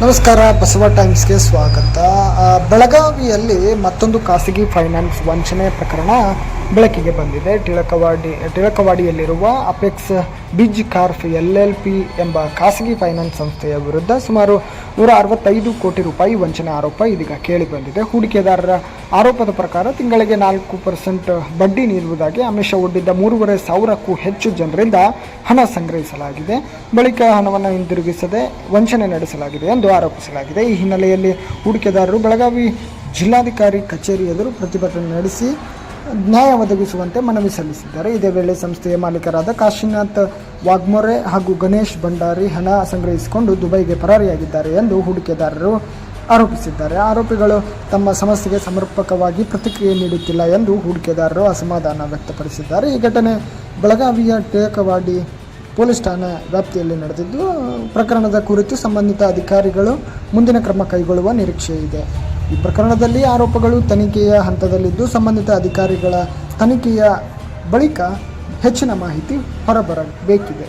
ನಮಸ್ಕಾರ, ಬಸವ ಟೈಮ್ಸ್ಗೆ ಸ್ವಾಗತ. ಬೆಳಗಾವಿಯಲ್ಲಿ ಮತ್ತೊಂದು ಖಾಸಗಿ ಫೈನಾನ್ಸ್ ವಂಚನೆ ಪ್ರಕರಣ ಬೆಳಕಿಗೆ ಬಂದಿದೆ. ಟಿಳಕವಾಡಿಯಲ್ಲಿರುವ ಅಪೆಕ್ಸ್ ಬಿಜ್ ಕಾರ್ಪ್ LLP ಎಂಬ ಖಾಸಗಿ ಫೈನಾನ್ಸ್ ಸಂಸ್ಥೆಯ ವಿರುದ್ಧ ಸುಮಾರು 165 ಕೋಟಿ ರೂಪಾಯಿ ವಂಚನೆ ಆರೋಪ ಇದೀಗ ಕೇಳಿಬಂದಿದೆ. ಹೂಡಿಕೆದಾರರ ಆರೋಪದ ಪ್ರಕಾರ ತಿಂಗಳಿಗೆ 4% ಬಡ್ಡಿ ನೀಡುವುದಾಗಿ ಆಮಿಷ ಒಡ್ಡಿದ್ದ 3,500ಕ್ಕೂ ಹೆಚ್ಚು ಜನರಿಂದ ಹಣ ಸಂಗ್ರಹಿಸಲಾಗಿದೆ. ಬಳಿಕ ಹಣವನ್ನು ಹಿಂದಿರುಗಿಸದೆ ವಂಚನೆ ನಡೆಸಲಾಗಿದೆ ಎಂದು ಆರೋಪಿಸಲಾಗಿದೆ. ಈ ಹಿನ್ನೆಲೆಯಲ್ಲಿ ಹೂಡಿಕೆದಾರರು ಬೆಳಗಾವಿ ಜಿಲ್ಲಾಧಿಕಾರಿ ಕಚೇರಿ ಎದುರು ಪ್ರತಿಭಟನೆ ನಡೆಸಿ ನ್ಯಾಯ ಒದಗಿಸುವಂತೆ ಮನವಿ ಸಲ್ಲಿಸಿದ್ದಾರೆ. ಇದೇ ವೇಳೆ ಸಂಸ್ಥೆಯ ಮಾಲೀಕರಾದ ಕಾಶಿನಾಥ್ ವಾಗ್ಮೊರೆ ಹಾಗೂ ಗಣೇಶ್ ಭಂಡಾರಿ ಹಣ ಸಂಗ್ರಹಿಸಿಕೊಂಡು ದುಬೈಗೆ ಪರಾರಿಯಾಗಿದ್ದಾರೆ ಎಂದು ಹೂಡಿಕೆದಾರರು ಆರೋಪಿಸಿದ್ದಾರೆ. ಆರೋಪಿಗಳು ತಮ್ಮ ಸಮಸ್ಯೆಗೆ ಸಮರ್ಪಕವಾಗಿ ಪ್ರತಿಕ್ರಿಯೆ ನೀಡುತ್ತಿಲ್ಲ ಎಂದು ಹೂಡಿಕೆದಾರರು ಅಸಮಾಧಾನ ವ್ಯಕ್ತಪಡಿಸಿದ್ದಾರೆ. ಈ ಘಟನೆ ಬೆಳಗಾವಿಯ ಟಿಳಕವಾಡಿ ಪೊಲೀಸ್ ಠಾಣೆ ವ್ಯಾಪ್ತಿಯಲ್ಲಿ ನಡೆದಿದ್ದು, ಪ್ರಕರಣದ ಕುರಿತು ಸಂಬಂಧಿತ ಅಧಿಕಾರಿಗಳು ಮುಂದಿನ ಕ್ರಮ ಕೈಗೊಳ್ಳುವ ನಿರೀಕ್ಷೆ ಇದೆ. ಈ ಪ್ರಕರಣದಲ್ಲಿ ಆರೋಪಗಳು ತನಿಖೆಯ ಹಂತದಲ್ಲಿದ್ದು, ಸಂಬಂಧಿತ ಅಧಿಕಾರಿಗಳ ತನಿಖೆಯ ಬಳಿಕ ಹೆಚ್ಚಿನ ಮಾಹಿತಿ ಹೊರಬರಬೇಕಿದೆ.